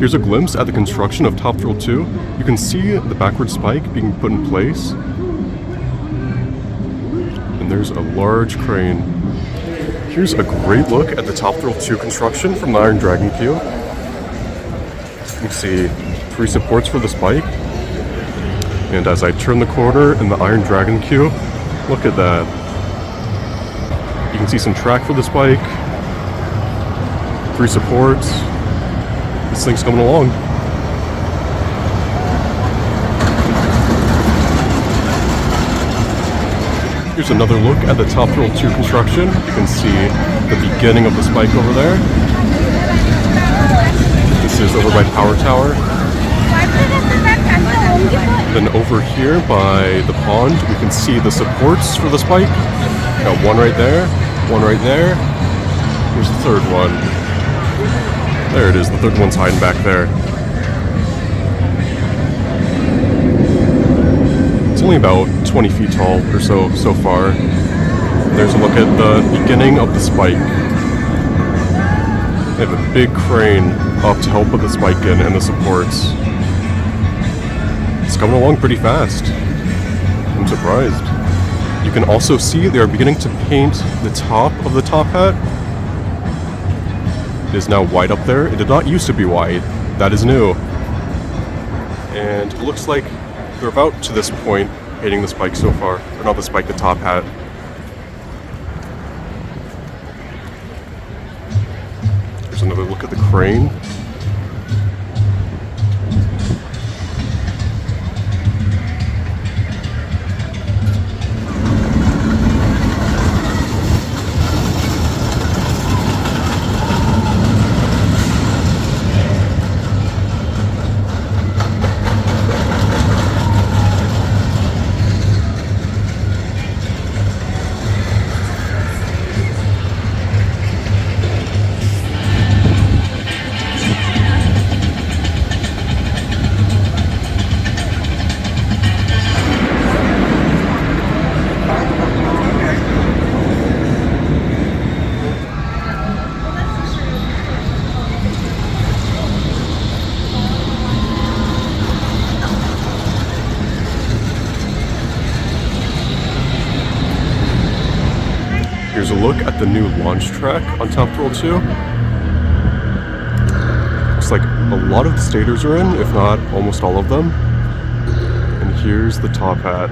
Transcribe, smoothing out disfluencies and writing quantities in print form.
Here's a glimpse at the construction of Top Thrill 2. You can see the backward spike being put in place. And there's a large crane. Here's a great look at the Top Thrill 2 construction from the Iron Dragon queue. You can see 3 supports for the spike. And as I turn the corner in the Iron Dragon queue, look at that. You can see some track for the spike. 3 supports. This thing's coming along. Here's another look at the Top Thrill 2 construction. You can see the beginning of the spike over there. This is over by Power Tower. Then over here by the pond, we can see the supports for the spike. Got one right there, one right there. Here's the third one. There it is, the third one's hiding back there. It's only about 20 feet tall or so far. There's a look at the beginning of the spike. They have a big crane up to help with the spike in and the supports. It's coming along pretty fast. I'm surprised. You can also see they are beginning to paint the top of the top hat. It is now white up there. It did not used to be white. That is new. And it looks like they're about to this point painting the spike so far. Or not the spike, the top hat. There's another look at the crane. Here's a look at the new launch track on Top Thrill 2. Looks like a lot of the stators are in, if not almost all of them. And here's the top hat.